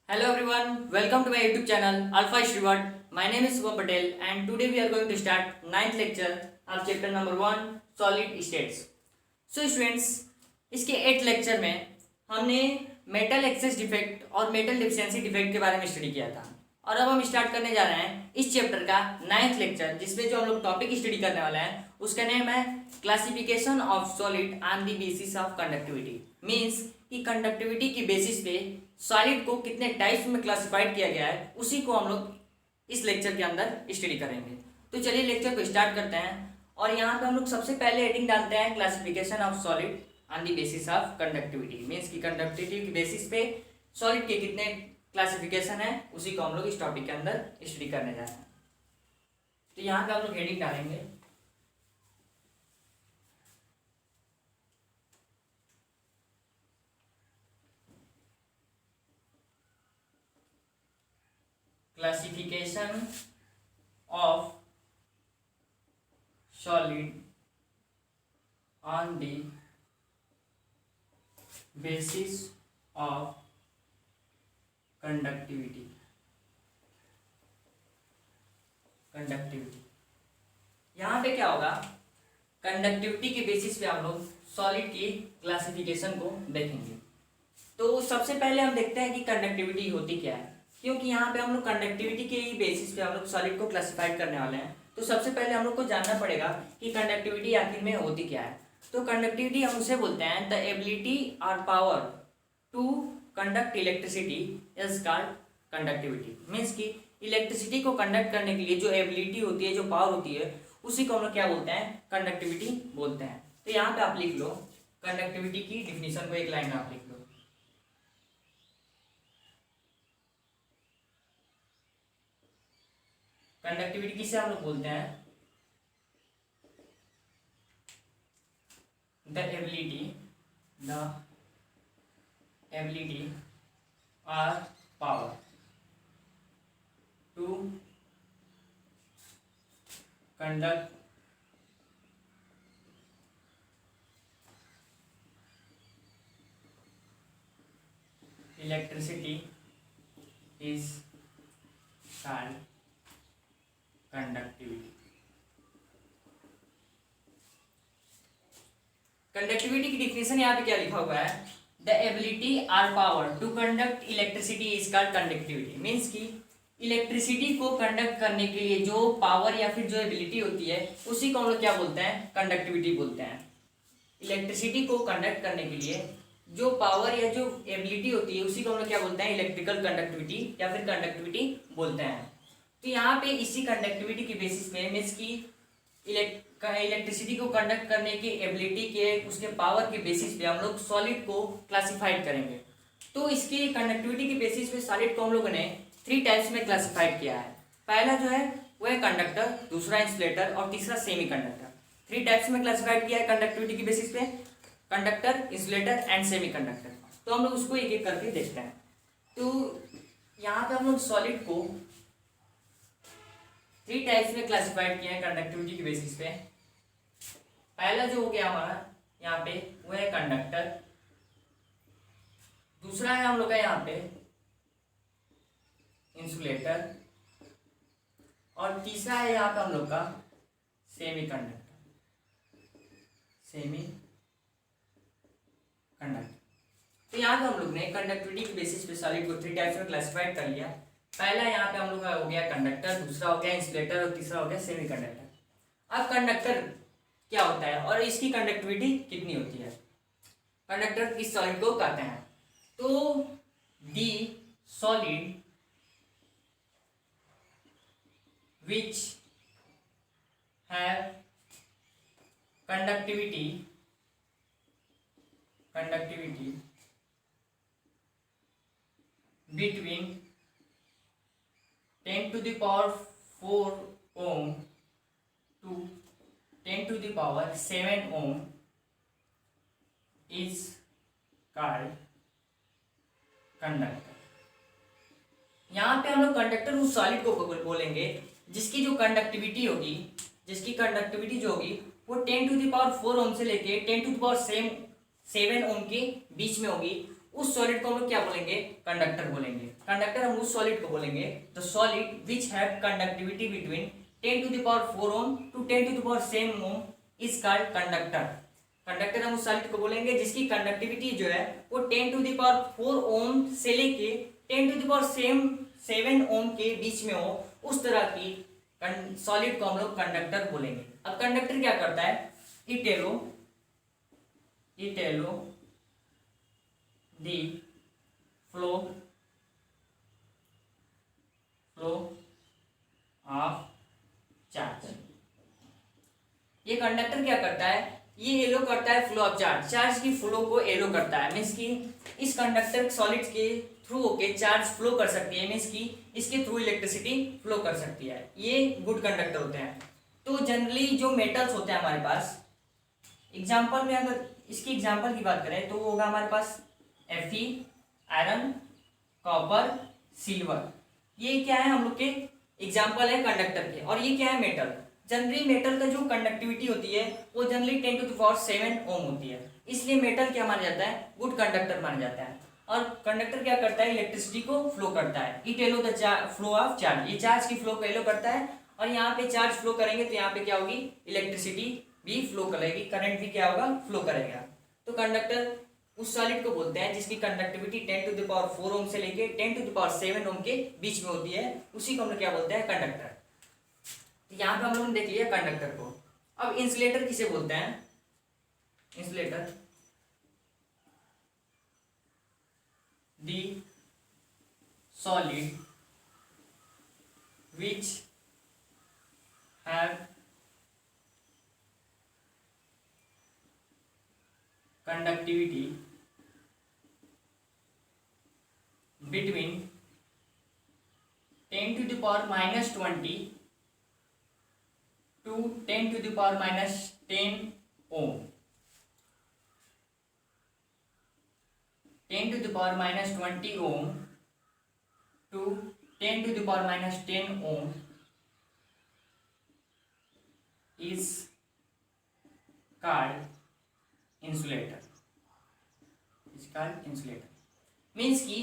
Hello everyone, welcome to my YouTube channel Alpha Shrivard. My name is Subha Patel and today we are going to start ninth lecture of chapter number 1 solid states. So students, इसके 8th lecture में हमने metal access defect और metal deficiency defect के बारे में study किया था और अब हम स्टार्ट करने जा रहे हैं इस चैप्टर का 9th लेक्चर जिसमें जो हम लोग टॉपिक स्टडी करने वाले हैं उसका नेम है classification of solid on the basis of conductivity. Means कि कंडक्टिविटी की बेसिस पे सॉलिड को कितने टाइप्स में क्लासिफाइड किया गया है उसी को हम लोग इस लेक्चर के अंदर स्टडी करेंगे। तो चलिए लेक्चर को स्टार्ट करते हैं और यहाँ पे हम लोग सबसे पहले हेडिंग डालते हैं classification of solid on the basis of conductivity. Means कि कंडक्टिविटी की बेसिस पे सॉलिड के कितने क्लासिफिकेशन है उसी को हम लोग इस टॉपिक के अंदर स्टडी करने जा रहे हैं। तो यहाँ पे हम लोग हेडिंग डालेंगे classification of solid on the basis of conductivity. यहाँ पे क्या होगा, कंडक्टिविटी के बेसिस पे हम लोग सॉलिड की क्लासिफिकेशन को देखेंगे। तो सबसे पहले हम देखते हैं कि कंडक्टिविटी होती क्या है, क्योंकि यहाँ पे हम लोग कंडक्टिविटी के ही बेसिस पे हम लोग सॉलिड को क्लासिफाइड करने वाले हैं। तो सबसे पहले हम लोग को जानना पड़ेगा कि कंडक्टिविटी आखिर में होती क्या है। तो कंडक्टिविटी हम उसे बोलते हैं द एबिलिटी और power to conduct electricity is called conductivity. Means कि इलेक्ट्रिसिटी को कंडक्ट करने के लिए जो एबिलिटी होती है, जो पावर होती है, उसी को हम लोग क्या बोलते हैं, कंडक्टिविटी बोलते हैं। तो यहाँ पे आप लिख लो कंडक्टिविटी की डिफिनीशन को, एक लाइन में आप लिख लो। कंडक्टिविटी किसे हम लोग बोलते हैं, द एबिलिटी और power to conduct electricity is called conductivity. Conductivity की डिफिनेशन यहाँ पे क्या लिखा हुआ है, द एबिलिटी और power to conduct electricity is called conductivity. Means कि इलेक्ट्रिसिटी को कंडक्ट करने के लिए जो पावर या फिर जो एबिलिटी होती है उसी को हम लोग क्या बोलते हैं, कंडक्टिविटी बोलते हैं। इलेक्ट्रिसिटी को कंडक्ट करने के लिए जो पावर या जो एबिलिटी होती है उसी को हम लोग क्या बोलते हैं, इलेक्ट्रिकल कंडक्टिविटी या फिर कंडक्टिविटी बोलते हैं। तो यहाँ पे इसी कंडक्टिविटी के बेसिस पे मीन्स की इलेक्ट्रिसिटी को कंडक्ट करने की एबिलिटी के उसके पावर के बेसिस पे हम लोग सॉलिड को क्लासिफाइड करेंगे। तो इसकी कंडक्टिविटी के बेसिस पे सॉलिड को हम लोगों ने 3 टाइप्स में क्लासिफाइड किया है। पहला जो है वो है कंडक्टर, दूसरा इंसुलेटर और तीसरा सेमी कंडक्टर। 3 टाइप्स में क्लासिफाइड किया है कंडक्टिविटी के बेसिस पे, conductor, insulator and semi conductor. तो हम लोग उसको एक एक करके देखते हैं। तो यहाँ पे हम लोग सॉलिड को 3 टाइप्स में क्लासिफाइड किए हैं कंडक्टिविटी के बेसिस पे। पहला जो हो गया हमारा यहाँ पे वो है कंडक्टर, दूसरा है हम लोग का यहाँ पे इंसुलेटर और तीसरा है यहाँ पे हम लोग का सेमी कंडक्टर। तो यहाँ पे हम लोग ने कंडक्टिविटी के बेसिस पे सॉलिड को 3 टाइप्स में क्लासिफाइड कर लिया। पहला यहाँ पे हम लोग का हो गया कंडक्टर, दूसरा हो गया इंसुलेटर और तीसरा हो गया सेमी कंडक्टर। अब कंडक्टर क्या होता है और इसकी कंडक्टिविटी कितनी होती है, कंडक्टर किस सॉलिड को कहते हैं। तो दी solid which have conductivity between 10 to the power 4 ohm to 10 to the power 7 ohm is called conductor. यहाँ पे हम लोग कंडक्टर उस सॉलिड को बोलेंगे जिसकी जो कंडक्टिविटी होगी, जिसकी कंडक्टिविटी जो होगी वो 10 to the power 4 ओम से लेके 10 to the power 7 ओम के बीच में होगी। उस सॉलिड को हम लोग क्या बोलेंगे, कंडक्टर बोलेंगे। कंडक्टर हम उस सॉलिड को बोलेंगे the solid which have conductivity between 10⁴ ohm to 10⁻7 ohm is called conductor. Conductor हम उस सॉलिड को बोलेंगे जिसकी कंडक्टिविटी जो है वो 10⁴ ओम से लेके 10⁻7 ओम के बीच में हो, उस तरह की सॉलिड को हम लोग कंडक्टर बोलेंगे। अब कंडक्टर क्या करता है, it allow the flow of charge. ये कंडक्टर क्या करता है, ये एलो करता है फ्लो ऑफ चार्ज, चार्ज की फ्लो को एलो करता है। मीन्स कि इस कंडक्टर सॉलिड के थ्रू होके चार्ज फ्लो कर सकती है, मीन्स कि इसके थ्रू इलेक्ट्रिसिटी फ्लो कर सकती है। ये गुड कंडक्टर होते हैं। तो जनरली जो मेटल्स होते हैं हमारे पास, एग्जाम्पल में अगर इसकी एग्जाम्पल की बात करें तो वो होगा हमारे पास Fe, आयरन, कॉपर, सिल्वर। ये क्या है, हम लोग के एग्जाम्पल है कंडक्टर के। और ये क्या है, मेटल। जनरली मेटल का जो कंडक्टिविटी होती है वो जनरली 10⁻7 ओम होती है, इसलिए मेटल क्या माना जाता है, गुड कंडक्टर माना जाता है। और कंडक्टर क्या करता है, इलेक्ट्रिसिटी को फ्लो करता है। It yellow the flow of charge, ये चार्ज की फ्लो को एलो करता है। और यहाँ पे चार्ज फ्लो करेंगे तो यहाँ पे क्या होगी, इलेक्ट्रिसिटी भी फ्लो करेगी, करंट भी क्या होगा, फ्लो करेगा। तो कंडक्टर उस सॉलिड को बोलते हैं जिसकी कंडक्टिविटी 10⁴ ओम से लेके 10⁻7 ओम के बीच में होती है, उसी को हम लोग क्या बोलते हैं, कंडक्टर। तो यहाँ पे हम लोगों ने देख लिया कंडक्टर को। अब इंसुलेटर किसे बोलते हैं, insulator the solid which have conductivity between 10⁻20 to 10⁻10 ohm, 10⁻20 ohm to 10⁻10 ohm is called insulator. Means कि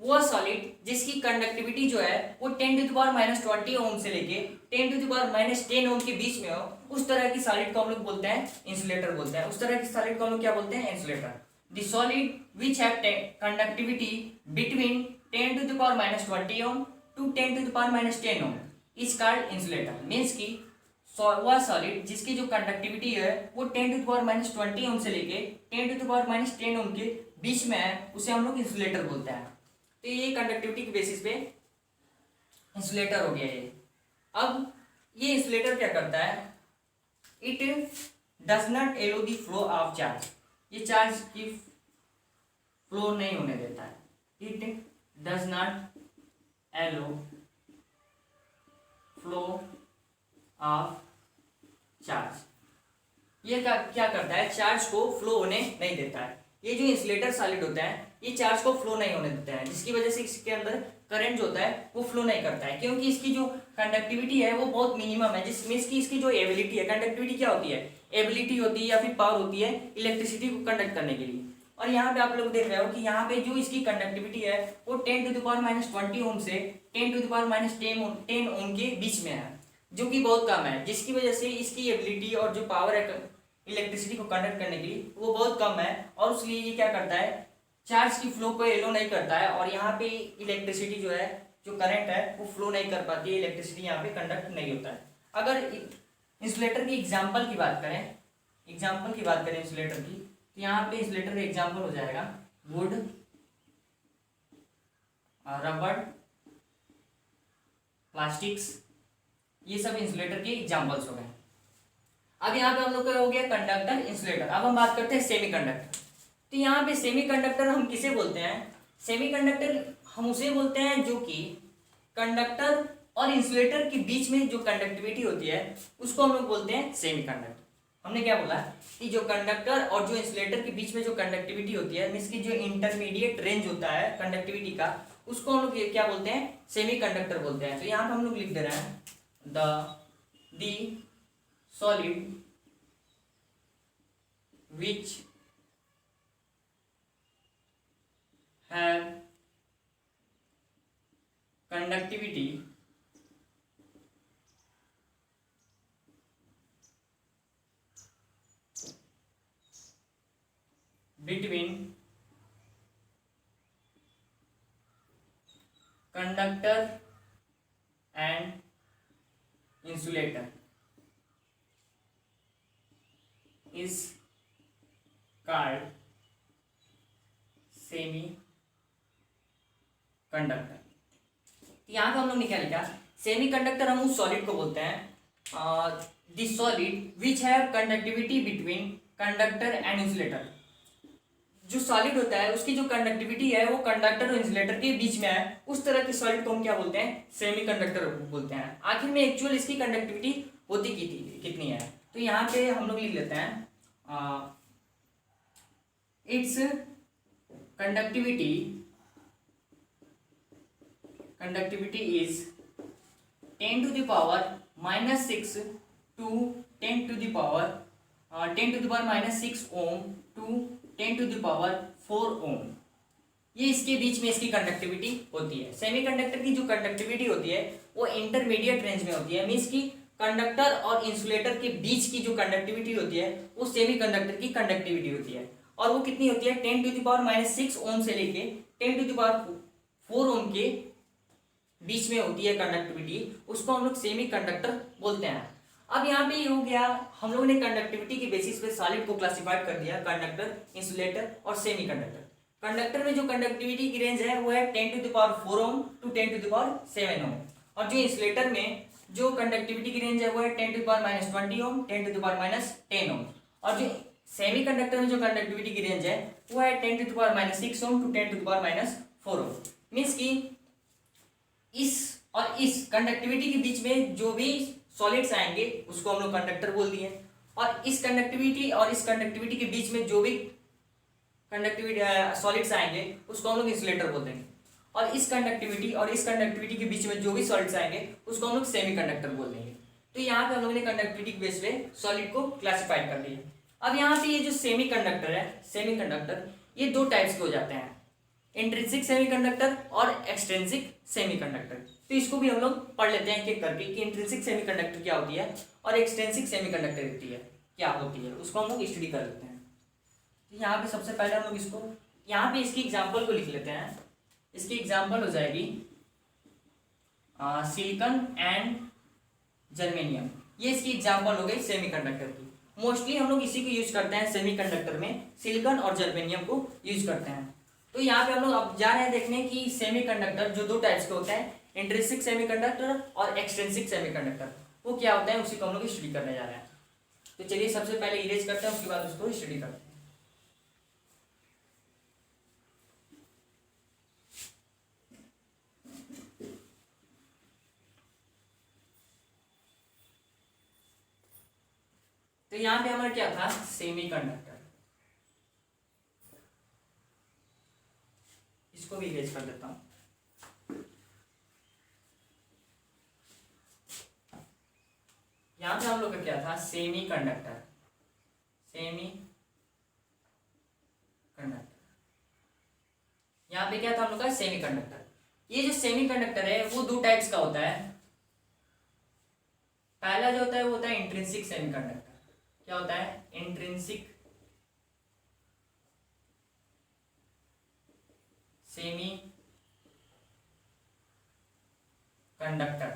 वो सॉलिड जिसकी कंडक्टिविटी जो है वो 10⁻20 ओम से लेके 10⁻10 ओम के बीच में हो, उस तरह की सॉलिड को हम लोग बोलते हैं इंसुलेटर बोलते हैं। उस तरह की सॉलिड को हम लोग क्या बोलते हैं, insulator. The solid which have conductivity between 10⁻20 ohm to 10⁻10 ohm is called insulator. Means की वह सॉलिड जिसकी जो कंडक्टिविटी है वो 10⁻20 ओम से लेके 10⁻10 ओम के बीच में है, उसे हम लोग इंसुलेटर बोलते हैं। तो ये कंडक्टिविटी के बेसिस पे इंसुलेटर हो गया ये। अब ये इंसुलेटर क्या करता है, it does not allow the flow of charge, ये चार्ज की फ्लो नहीं होने देता है। It does not allow flow of charge, ये क्या करता है, चार्ज को फ्लो होने नहीं देता है। ये जो इंसुलेटर सॉलिड होता है ये चार्ज को फ्लो नहीं होने देता है, जिसकी वजह से इसके अंदर करंट जो होता है वो फ्लो नहीं करता है, क्योंकि इसकी जो कंडक्टिविटी है वो बहुत मिनिमम है। जिसमें इसकी जो एबिलिटी है, कंडक्टिविटी क्या होती है, एबिलिटी होती है या फिर पावर होती है इलेक्ट्रिसिटी को कंडक्ट करने के लिए। और यहाँ पे आप लोग देख रहे हो कि यहाँ पे जो इसकी कंडक्टिविटी है वो 10⁻20 ओम से 10⁻10 ओम के बीच में है, जो कि बहुत कम है, जिसकी वजह से इसकी एबिलिटी और जो पावर है इलेक्ट्रिसिटी को कंडक्ट करने के लिए वो बहुत कम है। और इसलिए ये क्या करता है, चार्ज की फ्लो को एलो नहीं करता है, और यहाँ पे इलेक्ट्रिसिटी जो है, जो करंट है वो फ्लो नहीं कर पाती है, इलेक्ट्रिसिटी यहाँ पे कंडक्ट नहीं होता है। अगर इंसुलेटर की एग्जाम्पल की बात करें, इंसुलेटर की, तो यहाँ पे इंसुलेटर का एग्जाम्पल हो जाएगा वुड, रबर, प्लास्टिक्स, ये सब इंसुलेटर के एग्जाम्पल्स हो गए। अब यहाँ पे हम लोग का हो गया कंडक्टर, इंसुलेटर। अब हम बात करते हैं सेमीकंडक्टर। तो यहाँ पे सेमीकंडक्टर हम किसे बोलते हैं, सेमीकंडक्टर हम उसे बोलते हैं जो कि कंडक्टर और इंसुलेटर के बीच में जो कंडक्टिविटी होती है उसको हम लोग बोलते हैं सेमीकंडक्टर। हमने क्या बोला कि जो कंडक्टर और जो इंसुलेटर के बीच में जो कंडक्टिविटी होती है, मींस की जो इंटरमीडिएट रेंज होता है कंडक्टिविटी का, उसको हम लोग क्या बोलते हैं, सेमीकंडक्टर बोलते हैं। तो यहाँ पे हम लोग लिख दे रहे हैं the solid which have conductivity between conductor and insulator is called semi conductor. यहाँ पे हम लोग ने क्या लिखा, सेमी कंडक्टर हम उस सॉलिड को बोलते हैं this solid which have conductivity between conductor and insulator. जो सॉलिड होता है उसकी जो कंडक्टिविटी है वो कंडक्टर और इंसुलेटर के बीच में है, उस तरह के सॉलिड को हम क्या बोलते हैं, सेमी कंडक्टर बोलते हैं। आखिर में एक्चुअल इसकी कंडक्टिविटी होती कितनी है, तो यहाँ पे हम लोग लिख लेते हैं it's conductivity is 10 to the power -6 to 10 to the power 10 to the power -6 ohm to 10 to the power 4 ohm। ये इसके बीच में इसकी कंडक्टिविटी होती है। सेमीकंडक्टर की जो कंडक्टिविटी होती है वो इंटरमीडिएट रेंज में होती है, मींस की कंडक्टर और इंसुलेटर के बीच की जो कंडक्टिविटी होती है वो सेमीकंडक्टर की कंडक्टिविटी होती है, और वो कितनी होती है 10 टू द पावर -6 ओम से लेके 10 टू द पावर 4 ओम के बीच में होती है कंडक्टिविटी, उसको हम लोग सेमी कंडक्टर बोलते हैं। अब यहाँ पे ये हो गया, हम लोगों ने कंडक्टिविटी के बेसिस पे सॉलिड को क्लासिफाइड कर दिया, कंडक्टर, इंसुलेटर और सेमी कंडक्टर। कंडक्टर में जो कंडक्टिविटी की रेंज है वो है 10 to the power 4 ohm to 10 to the power 7 ohm, और जो इंसुलेटर में जो कंडक्टिविटी की रेंज है वो है 10 to the power -20 ohm 10 to the power -10 ohm, और जो सेमी कंडक्टर में जो कंडक्टिविटी की रेंज है वो है 10 to the power -6 ohm to 10 to the power -4 ohm. Means की इस और इस कंडक्टिविटी के बीच में जो भी सॉलिड्स आएंगे उसको हम लोग कंडक्टर बोल दिए, और इस कंडक्टिविटी और इस कंडक्टिविटी के बीच में जो भी कंडक्टिविटी सॉलिड्स आएंगे उसको हम लोग इंसुलेटर बोल देंगे, और इस कंडक्टिविटी और इस कंडक्टिविटी के बीच में जो भी सॉलिड्स आएंगे उसको हम लोग सेमी कंडक्टर बोल देंगे। तो यहाँ पे हम लोगों ने कंडक्टिविटी के बेस पे सॉलिड को क्लासिफाइड कर दिया। अब यहाँ पे ये जो सेमी कंडक्टर है, सेमी कंडक्टर ये दो टाइप्स के हो जाते हैं, इंट्रिंसिक सेमीकंडक्टर और एक्सट्रिंसिक सेमीकंडक्टर। तो इसको भी हम लोग पढ़ लेते हैं एक करके कि इंट्रिंसिक सेमीकंडक्टर क्या होती है और एक्सट्रिंसिक सेमीकंडक्टर होती है क्या होती है, उसको हम लोग स्टडी कर लेते हैं। तो यहाँ पे सबसे पहले हम लोग इसको यहाँ पे इसकी एग्जांपल को लिख लेते हैं। इसकी एग्जांपल हो जाएगी सिलिकॉन एंड जर्मेनियम, ये इसकी एग्जांपल हो गई सेमीकंडक्टर की। मोस्टली हम लोग इसी को यूज करते हैं सेमीकंडक्टर में, सिलिकॉन और जर्मेनियम को यूज करते हैं। तो यहाँ पे हम लोग अब जा रहे हैं देखने कि सेमीकंडक्टर जो दो टाइप्स के होते हैं, इंट्रिंसिक सेमीकंडक्टर और एक्सट्रिंसिक सेमीकंडक्टर, वो क्या होता है उसी को हम लोग स्टडी करने जा रहे हैं। तो चलिए सबसे पहले इरेज करते हैं, उसके बाद उसको स्टडी करते हैं। तो यहाँ पे हमारा क्या था, सेमीकंडक्टर, इसको भी इरेज कर देता हूं। यहां पे हम लोग का क्या था, सेमी कंडक्टर, सेमी कंडक्टर। यहां पे क्या था हम लोग का, सेमी कंडक्टर। ये जो सेमी कंडक्टर है वो दो टाइप्स का होता है। पहला जो होता है वो होता है इंट्रिंसिक सेमी कंडक्टर। क्या होता है, इंट्रिंसिक सेमी कंडक्टर,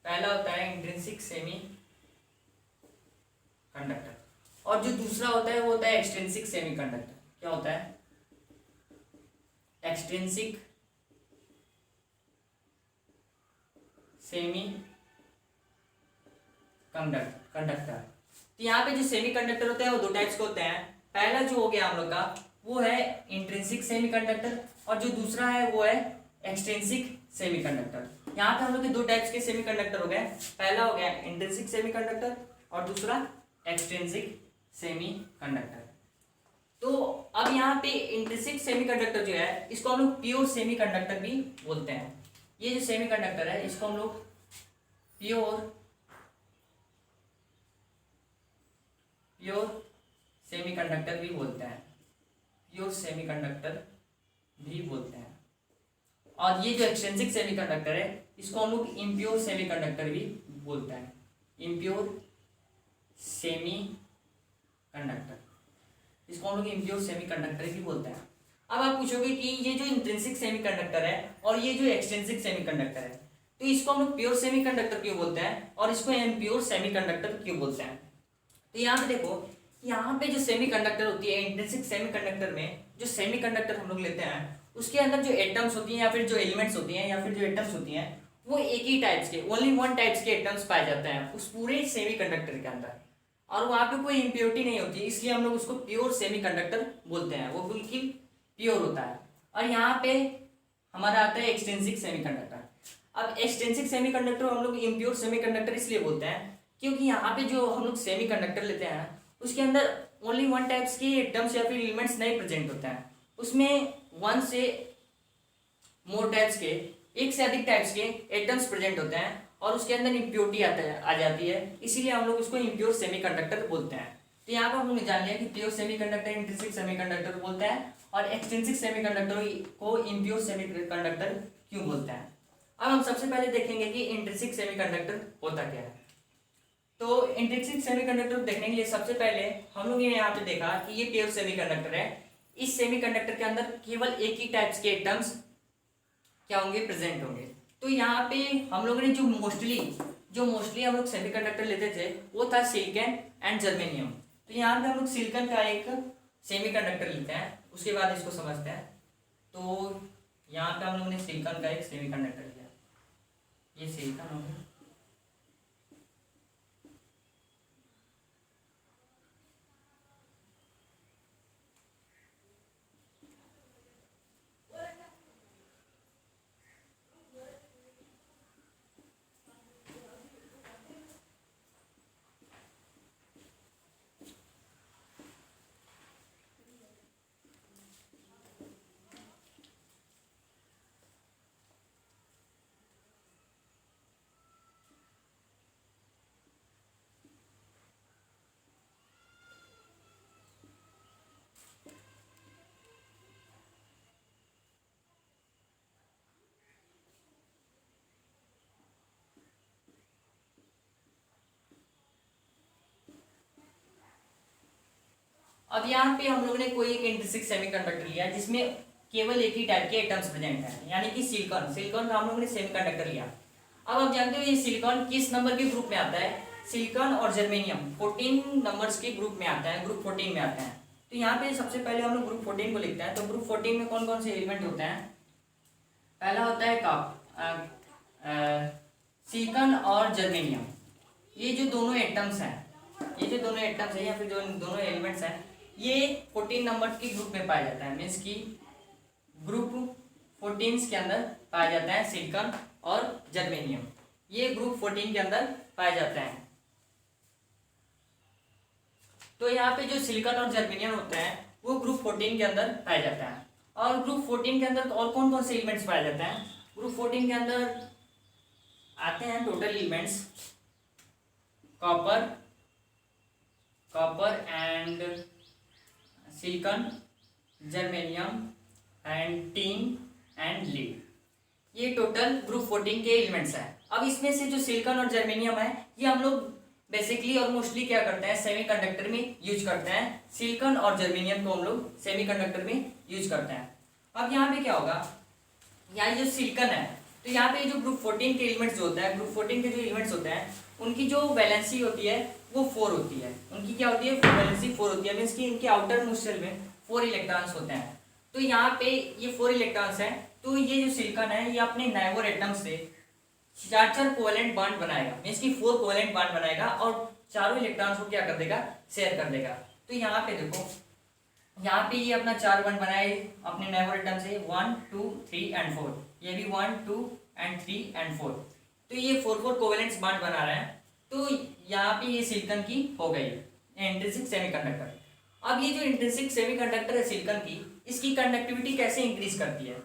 पहला होता है इंट्रिंसिक सेमी कंडक्टर, और जो दूसरा होता है वो होता है एक्सट्रिंसिक सेमी कंडक्टर। क्या होता है, एक्सट्रिंसिक सेमी कंडक्टर। तो यहाँ पे जो सेमी कंडक्टर होते हैं वो दो टाइप्स के होते हैं। पहला जो हो गया हम लोग का वो है इंट्रिंसिक सेमीकंडक्टर, और जो दूसरा है वो है एक्सट्रिंसिक सेमीकंडक्टर। यहाँ पे हम लोग के दो टाइप्स के सेमीकंडक्टर हो गए, पहला हो गया इंट्रिंसिक सेमीकंडक्टर और दूसरा एक्सट्रिंसिक सेमीकंडक्टर। तो अब यहाँ पे इंट्रिंसिक सेमीकंडक्टर जो है इसको हम लोग प्योर सेमीकंडक्टर भी बोलते हैं। ये जो सेमीकंडक्टर है इसको हम लोग प्योर सेमीकंडक्टर भी बोलते हैं, प्योर सेमीकंडक्टर भी बोलते हैं। और ये जो एक्सट्रिंसिक सेमीकंडक्टर है इसको हम लोग इम्प्योर सेमीकंडक्टर भी बोलते हैं, इम्प्योर सेमीकंडक्टर, इसको हम लोग इम्प्योर सेमीकंडक्टर भी बोलते हैं। अब आप पूछोगे कि ये जो इंट्रिंसिक सेमीकंडक्टर है और ये जो एक्सट्रिंसिक सेमीकंडक्टर है तो इसको हम लोग प्योर सेमीकंडक्टर क्यों बोलते हैं और इसको इम्प्योर सेमीकंडक्टर क्यों बोलते हैं। तो यहाँ पे देखो, यहाँ पे जो सेमीकंडक्टर होती है इंट्रिंसिक सेमीकंडक्टर में, जो सेमीकंडक्टर हम लोग लेते हैं उसके अंदर जो एटम्स होती हैं या फिर जो एलिमेंट्स होती हैं या फिर जो एटम्स होती हैं वो एक ही टाइप्स के, ओनली वन टाइप्स के एटम्स पाए जाते हैं उस पूरे सेमीकंडक्टर के अंदर, और वहाँ पे कोई इम्प्योरिटी नहीं होती, इसलिए हम लोग उसको प्योर सेमीकंडक्टर बोलते हैं, वो बिल्कुल प्योर होता है। और यहाँ पे हमारा आता है एक्सट्रिंसिक सेमीकंडक्टर। अब एक्सट्रिंसिक सेमीकंडक्टर हम लोग इम्प्योर सेमीकंडक्टर इसलिए बोलते हैं क्योंकि यहाँ पे जो हम लोग सेमीकंडक्टर लेते हैं उसके अंदर ओनली वन टाइप्स के एटम्स या फिर एलिमेंट्स नहीं प्रेजेंट होते हैं, उसमें वन से मोर टाइप्स के, एक से अधिक टाइप्स के एटम्स प्रेजेंट होते हैं और उसके अंदर इम्प्योरिटी आ जाती है, इसीलिए हम लोग उसको इम्प्योर सेमीकंडक्टर बोलते हैं। तो यहाँ पर हम लोग जान लिया कि प्योर सेमीकंडक्टर इंट्रिंसिक सेमीकंडक्टर बोलते हैं और एक्सट्रिंसिक सेमीकंडक्टर को इम्प्योर सेमीकंडक्टर क्यों बोलते हैं। अब हम सबसे पहले देखेंगे कि इंट्रिंसिक सेमीकंडक्टर होता क्या है। तो इंट्रिंसिक सेमीकंडक्टर देखने के लिए सबसे पहले हम लोग ने यहाँ पे देखा कि ये प्योर सेमीकंडक्टर है, इस सेमीकंडक्टर के अंदर केवल एक ही टाइप्स के एटम्स क्या होंगे, प्रेजेंट होंगे। तो यहाँ पे हम लोगों ने जो मोस्टली हम लोग सेमीकंडक्टर लेते थे वो था सिलिकॉन एंड जर्मेनियम। तो यहाँ पे हम लोग सिलिकॉन का एक सेमीकंडक्टर लेते हैं, उसके बाद इसको समझते हैं। तो यहाँ पे हम लोगों ने सिलिकॉन का एक सेमीकंडक्टर लिया, ये सिलिकॉन हो गया। अब यहाँ पे हम लोगों ने कोई एक इंट्रिंसिक सेमीकंडक्टर लिया जिसमें केवल एक ही टाइप के एटम्स प्रेजेंट हैं, यानी कि सिलिकॉन का हम लोगों ने सेमीकंडक्टर लिया। अब आप जानते हो ये सिलिकॉन किस नंबर के ग्रुप में आता है, सिलिकॉन और जर्मेनियम 14 नंबर्स के ग्रुप में आता है, ग्रुप 14 में आते हैं। तो यहाँ पे सबसे पहले हम लोग ग्रुप 14 को लिखते हैं। तो ग्रुप 14 में कौन कौन से एलिमेंट होते हैं, पहला होता है सिलिकॉन और जर्मेनियम, ये जो दोनों एटम्स हैं, या फिर जो दोनों एलिमेंट्स हैं ये 14 नंबर के ग्रुप में पाया जाता है, मीन्स कि ग्रुप 14 के अंदर पाया जाता है सिलिकॉन और जर्मेनियम, ये ग्रुप 14 के अंदर पाए जाते हैं। तो यहाँ पे जो सिलिकॉन और जर्मेनियम होते हैं वो ग्रुप 14 के अंदर पाया जाता है। और ग्रुप 14 के अंदर और कौन कौन से एलिमेंट्स पाए जाते हैं, ग्रुप 14 के अंदर आते हैं total elements copper and silicon, germanium and tin and lead, ये टोटल ग्रुप 14 के एलिमेंट्स हैं। अब इसमें से जो सिलिकॉन और जर्मेनियम है ये हम लोग बेसिकली और मोस्टली क्या करते हैं, सेमीकंडक्टर में यूज करते हैं। सिलिकॉन और जर्मेनियम को हम लोग सेमीकंडक्टर में यूज करते हैं। अब यहाँ पे क्या होगा, यहाँ जो सिलिकॉन है तो यहाँ पे जो ग्रुप 14 के एलिमेंट्स जो होता है, ग्रुप 14 के जो एलिमेंट्स होते हैं उनकी जो वैलेंसी होती है वो 4 होती है, उनकी क्या होती है, वैलेंसी 4 होती है, मीन्स कि इनके आउटर मोस्ट शेल में 4 इलेक्ट्रॉन्स होते हैं। तो यहाँ पे ये 4 इलेक्ट्रॉन्स हैं, तो ये जो सिलिकॉन है ये अपने नाइवर एटम से 4 कोवेलेंट बॉन्ड बनाएगा, मीन्स कि 4 कोवेलेंट बॉन्ड बनाएगा और चारों इलेक्ट्रॉन्स को क्या कर देगा, शेयर कर देगा। तो यहाँ पे देखो, यहाँ पे ये अपना 4 बॉन्ड बनाए अपने नाइवर एटम से 1 2 3 एंड 4, ये भी 1 2 एंड 3 एंड 4, तो ये 4 कोवेलेंट बॉन्ड बना रहे हैं। तो यहाँ पे ये सिलिकॉन की हो गई इंट्रिंसिक सेमीकंडक्टर। अब ये जो इंट्रिंसिक सेमीकंडक्टर है सिलिकॉन की, इसकी कंडक्टिविटी कैसे इंक्रीज करती है।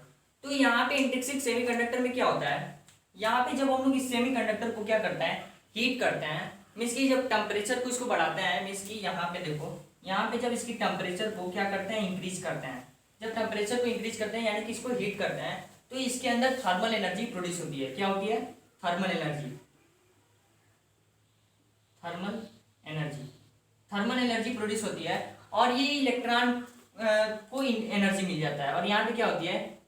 तो यहाँ पे इंट्रिंसिक सेमीकंडक्टर में क्या होता है, यहाँ पे जब हम लोग इस सेमीकंडक्टर को क्या करते हैं, हीट करते हैं, मीन्स की जब टेम्परेचर को इसको बढ़ाते हैं, मीन्स की यहाँ पे देखो, यहाँ पे जब इसकी टेम्परेचर को क्या करते हैं, इंक्रीज करते हैं, जब टेम्परेचर को इंक्रीज करते हैं यानी कि इसको हीट करते हैं तो इसके अंदर थर्मल एनर्जी प्रोड्यूस होती है। क्या होती है? Thermal energy. Thermal energy, thermal energy produce होती है और ये इलेक्ट्रॉन को एनर्जी मिल जाता है। और यहाँ पे क्या होती है?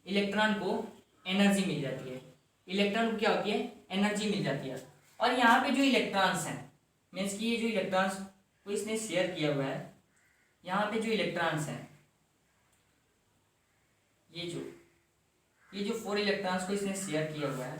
इलेक्ट्रॉन को एनर्जी मिल जाती है। इलेक्ट्रॉन को क्या होती है? एनर्जी मिल जाती है। और यहाँ पे जो इलेक्ट्रॉन्स हैं, मीन्स कि ये जो इलेक्ट्रॉन्स को इसने शेयर किया हुआ है, यहाँ पे जो इलेक्ट्रॉन्स हैं, ये जो 4 इलेक्ट्रॉन्स को इसने शेयर किया हुआ है,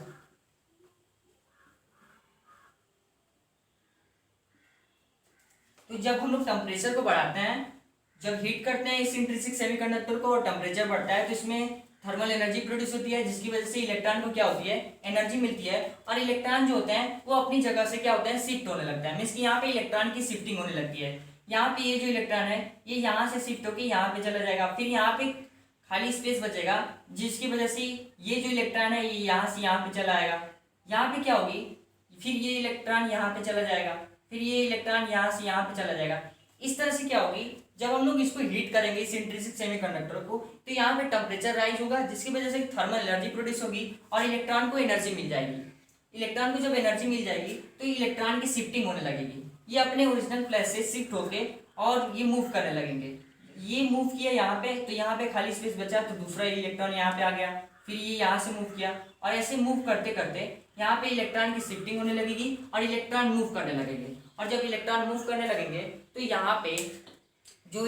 तो जब हम लोग टेम्परेचर को बढ़ाते हैं, जब हीट करते हैं इस इंट्रिंसिक सेमीकंडक्टर को और टेम्परेचर बढ़ता है तो इसमें थर्मल एनर्जी प्रोड्यूस होती है, जिसकी वजह से इलेक्ट्रॉन को क्या होती है? एनर्जी मिलती है। और इलेक्ट्रॉन जो होते हैं वो अपनी जगह से क्या होता है? शिफ्ट होने लगता है। मीन्स कि यहाँ पे इलेक्ट्रॉन की शिफ्टिंग होने लगती है। यहाँ पे ये जो इलेक्ट्रॉन है ये यहाँ से शिफ्ट होकर यहाँ पे चला जाएगा, फिर यहाँ पे खाली स्पेस बचेगा, जिसकी वजह से ये जो इलेक्ट्रॉन है ये यहाँ से यहाँ पे चला आएगा। यहाँ पे क्या होगी? फिर ये इलेक्ट्रॉन यहाँ पे चला जाएगा, फिर ये इलेक्ट्रॉन यहाँ से यहाँ पे चला जाएगा। इस तरह से क्या होगी? जब हम लोग इसको हीट करेंगे इस इंट्रिंसिक सेमीकंडक्टर को, तो यहाँ पे टेम्परेचर राइज होगा, जिसकी वजह से थर्मल एनर्जी प्रोड्यूस होगी और इलेक्ट्रॉन को एनर्जी मिल जाएगी। इलेक्ट्रॉन को जब एनर्जी मिल जाएगी तो इलेक्ट्रॉन की शिफ्टिंग होने लगेगी। ये अपने ओरिजिनल प्लेस से शिफ्ट होके और ये मूव करने लगेंगे। ये मूव किया यहाँ पे, तो यहाँ पे खाली स्पेस बचा तो दूसरा इलेक्ट्रॉन यहाँ पे आ गया, फिर ये यहाँ से मूव किया और ऐसे मूव करते करते यहाँ पे इलेक्ट्रॉन की शिफ्टिंग होने लगेगी और इलेक्ट्रॉन मूव करने लगेंगे। और जब इलेक्ट्रॉन मूव करने लगेंगे तो यहाँ पे जो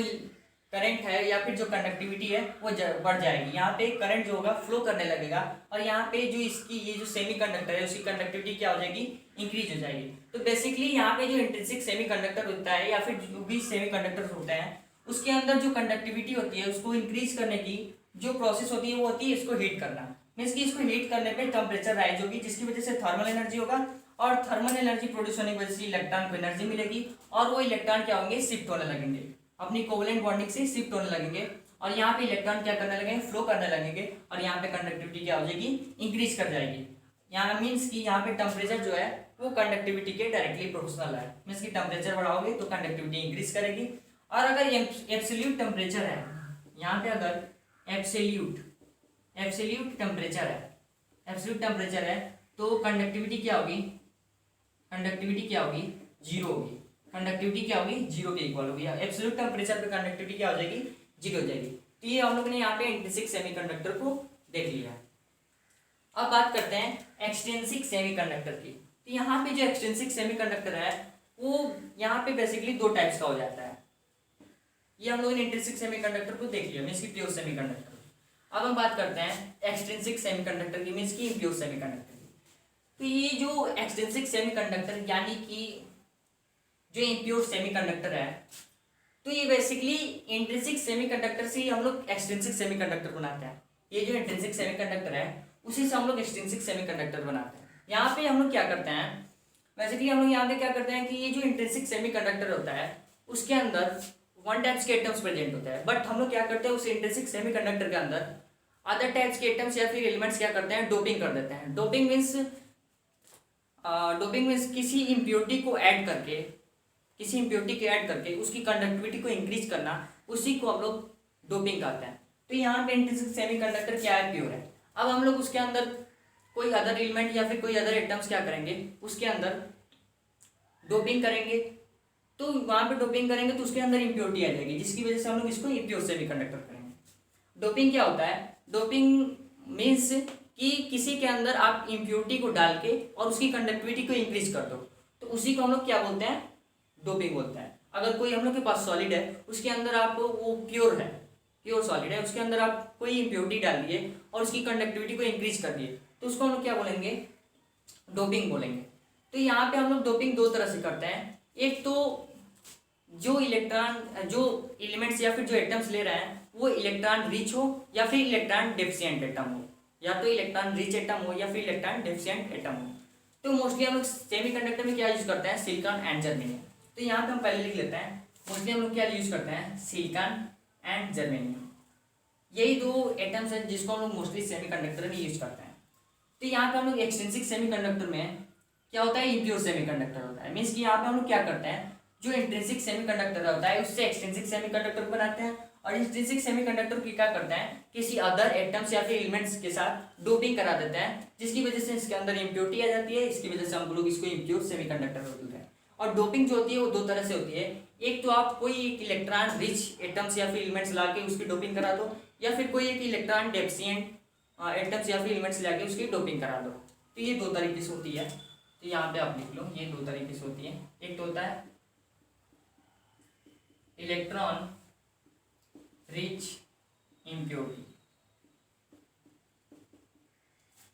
करंट है या फिर जो कंडक्टिविटी है वो बढ़ जाएगी। यहाँ पे करंट जो होगा फ्लो करने लगेगा और यहाँ पे जो इसकी ये जो सेमीकंडक्टर है उसकी कंडक्टिविटी क्या हो जाएगी? इंक्रीज हो जाएगी। तो बेसिकली यहाँ पे जो इंट्रिंसिक सेमीकंडक्टर होता है या फिर जो भी सेमीकंडक्टर होते हैं उसके अंदर जो कंडक्टिविटी होती है उसको इंक्रीज करने की जो प्रोसेस होती है वो होती है इसको हीट करना। मीन्स कि इसको हीट करने पे टेम्परेचर राइज होगी, जिसकी वजह से थर्मल एनर्जी होगा और थर्मल एनर्जी प्रोड्यूस होने की वजह से इलेक्ट्रॉन को एनर्जी मिलेगी और वो इलेक्ट्रॉन क्या होंगे? शिफ्ट होने लगेंगे, अपनी कोवलेंट बॉन्डिंग से शिफ्ट होने लगेंगे और यहाँ पे इलेक्ट्रॉन क्या करने लगेंगे? फ्लो करने लगेंगे और यहाँ पे कंडक्टिविटी क्या हो जाएगी? इंक्रीज कर जाएगी। यहाँ मीन्स कि यहाँ पे टेम्परेचर जो है वो कंडक्टिविटी के डायरेक्टली प्रोपोर्शनल है। मीन्स कि टेम्परेचर बढ़ाओगे तो कंडक्टिविटी इंक्रीज करेगी। और अगर एब्सोल्यूट टेम्परेचर है, यहाँ पे अगर एब्सोल्यूट टेम्परेचर है तो कंडक्टिविटी क्या होगी? कंडक्टिविटी क्या होगी? जीरो होगी। कंडक्टिविटी क्या होगी? जीरो के इक्वल होगी। एब्सोल्यूट टेम्परेचर पे कंडक्टिविटी क्या हो जाएगी? जीरो हो जाएगी। तो ये हम लोग ने यहाँ पे इंट्रिंसिक सेमीकंडक्टर को देख लिया। अब बात करते हैं एक्सट्रिंसिक सेमीकंडक्टर की। तो यहाँ पे जो एक्सट्रिंसिक सेमीकंडक्टर है वो यहाँ पे बेसिकली 2 टाइप्स का हो जाता है। ये हम लोग ने इंट्रिंसिक सेमीकंडक्टर को देख लिया, मीन्स की प्योर सेमीकंडक्टर। अब हम बात करते हैं एक्सट्रिंसिक सेमीकंडक्टर की, मीन्स की इम्प्योर सेमीकंडक्टर की। तो ये जो एक्सट्रिंसिक सेमीकंडक्टर यानी कि जो इम्प्योर सेमीकंडक्टर है, तो ये बेसिकली इंट्रिंसिक सेमीकंडक्टर से ही हम लोग एक्सट्रिंसिक सेमीकंडक्टर बनाते हैं। ये जो इंट्रिंसिक सेमीकंडक्टर है उसी से हम लोग एक्सट्रिंसिक सेमीकंडक्टर बनाते हैं। यहाँ पे हम लोग क्या करते हैं? बेसिकली हम लोग यहाँ पे क्या करते हैं कि ये जो इंट्रिंसिक सेमीकंडक्टर होता है उसके अंदर 1 टाइप्स के एटम्स प्रेजेंट होता है, बट हम लोग क्या करते हैं उस इंट्रिंसिक सेमीकंडक्टर के अंदर अदर टाइप्स के एटम्स या फिर एलिमेंट्स क्या करते हैं? डोपिंग कर देते हैं। डोपिंग मीन्स किसी इम्प्योरिटी को ऐड करके उसकी कंडक्टिविटी को इंक्रीज करना, उसी को हम लोग डोपिंग कहते हैं। तो यहाँ पे इंट्रिंसिक सेमीकंडक्टर क्या है? प्योर है। अब हम लोग उसके अंदर कोई अदर एलिमेंट या फिर कोई अदर एटम्स क्या करेंगे? उसके अंदर डोपिंग करेंगे। तो वहाँ पे डोपिंग करेंगे तो उसके अंदर इम्प्योरिटी आ जाएगी, जिसकी वजह से हम लोग इसको इम्प्योर सेमीकंडक्टर करेंगे। डोपिंग क्या होता है? डोपिंग मीन्स कि किसी के अंदर आप इम्प्योरिटी को डाल के और उसकी कंडक्टिविटी को इंक्रीज कर दो, तो उसी को हम लोग क्या बोलते हैं? डोपिंग बोलते हैं। अगर कोई हम लोग के पास सॉलिड है उसके अंदर आप वो प्योर सॉलिड है, उसके अंदर आप कोई इम्प्योरिटी डाल दिए और उसकी कंडक्टिविटी को इंक्रीज कर दिए, तो उसको हम लोग क्या बोलेंगे? डोपिंग बोलेंगे। तो यहाँ पे हम लोग डोपिंग 2 तरह से करते हैं। एक तो जो एलिमेंट्स या फिर जो एटम्स ले रहे हैं वो इलेक्ट्रॉन रिच हो या फिर इलेक्ट्रॉन डेफिशिएंट एटम हो, या तो इलेक्ट्रॉन रिच एटम हो या फिर इलेक्ट्रॉन डेफिशिएंट एटम हो। तो मोस्टली हम लोग सेमीकंडक्टर में क्या यूज करते हैं? Silicon and germanium. तो यहाँ पे हम पहले लिख लेते हैं, मोस्टली हम लोग क्या यूज करते हैं? Silicon and germanium. यही 2 एटम्स हैं जिसको हम लोग मोस्टली सेमीकंडक्टर में यूज करते हैं। तो यहाँ पे हम लोग एक्सट्रिंसिक सेमीकंडक्टर में क्या होता है? इम्प्योर सेमीकंडक्टर होता है। मीन्स कि यहाँ पे हम लोग क्या करते हैं? जो इंट्रिंसिक सेमीकंडक्टर होता है उससे एक्सट्रिंसिक सेमीकंडक्टर बनाते हैं और इंट्रिंसिक सेमीकंडक्टर की क्या करते हैं, किसी अदर एटम्स या फिर एलिमेंट्स के साथ डोपिंग करा देते हैं, जिसकी वजह से इसके अंदर इम्प्योरिटी आ जाती है। इसकी वजह से हम लोग इसको इम्प्योर सेमीकंडक्टर बोलते हैं। और डोपिंग जो होती है वो दो तरह से होती है। एक तो आप कोई एक इलेक्ट्रॉन रिच एटम्स या फिर एलिमेंट्स ला के उसकी डोपिंग करा दो, या फिर कोई एक इलेक्ट्रॉन डेफिशिएंट एटम्स या फिर एलिमेंट्स ला के उसकी डोपिंग करा दो। तो ये दो तरीके से होती है। तो यहाँ पे आप लिख लो, ये दो तरीके से होती है। एक तो होता है इलेक्ट्रॉन रिच इम्प्योरिटी,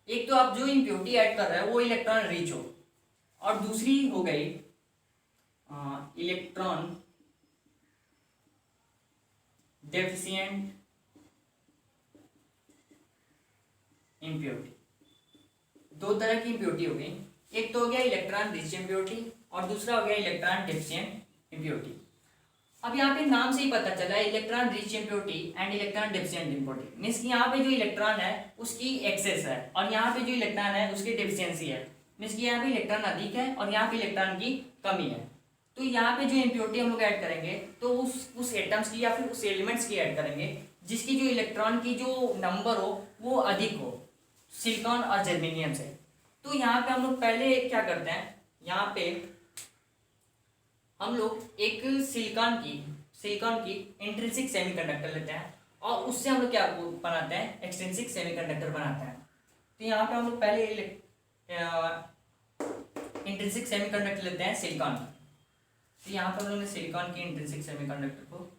एक तो आप जो इम्प्योरिटी ऐड कर रहे हो वो इलेक्ट्रॉन रिच हो, और दूसरी हो गई इलेक्ट्रॉन डेफिशिएंट इम्प्योरिटी। दो तरह की इम्प्योरिटी हो गई, एक तो हो गया इलेक्ट्रॉन रिच इम्प्योरिटी और दूसरा हो गया इलेक्ट्रॉन डेफिशिएंट इम्प्योरिटी। अब यहाँ पे नाम से ही पता चला है electron rich impurity and electron deficient impurity, means कि यहाँ पे जो इलेक्ट्रॉन है उसकी एक्सेस है और यहाँ पे जो इलेक्ट्रॉन है उसकी डेफिशिएंसी है। मीन्स कि यहाँ पे इलेक्ट्रॉन अधिक है और यहाँ पे इलेक्ट्रॉन की कमी है। तो यहाँ पे जो इम्प्योरिटी हम लोग ऐड करेंगे तो उस एटम्स की या फिर उस एलिमेंट्स की ऐड करेंगे जिसकी जो इलेक्ट्रॉन की जो नंबर हो वो अधिक हो, सिलिकॉन और जर्मेनियम से। तो यहाँ पे हम लोग पहले क्या करते हैं, यहाँ पे हम लोग एक सिलिकॉन की इंट्रिंसिक सेमीकंडक्टर लेते हैं और उससे हम लोग क्या बनाते हैं, एक्सट्रिंसिक सेमीकंडक्टर बनाते हैं। तो यहाँ पे हम लोग पहले इंट्रिंसिक सेमीकंडक्टर लेते हैं सिलिकॉन। तो यहाँ पे हम लोग ने सिलिकॉन की इंट्रिंसिक सेमीकंडक्टर को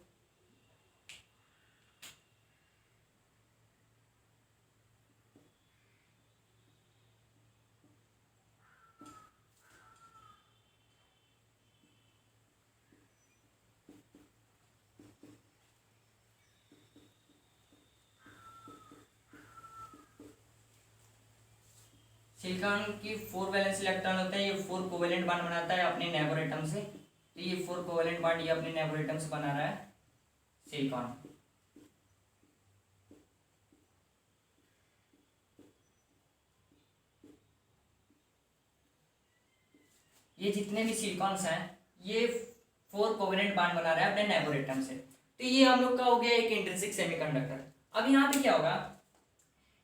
सिलिकॉन की 4 वैलेंस इलेक्ट्रॉन होते हैं, ये 4 कोवेलेंट बॉन्ड बनाता है अपने नेबर एटम से। तो ये 4 कोवेलेंट बॉन्ड ये अपने नेबर एटम से बना रहा है सिलिकॉन। ये जितने भी सिलिकॉन्स हैं ये 4 कोवेलेंट बॉन्ड बना रहा है अपने नेबर एटम से। तो ये हम लोग का हो गया एक इंट्रिंसिक सेमीकंडक्टर। अब यहाँ पे क्या होगा,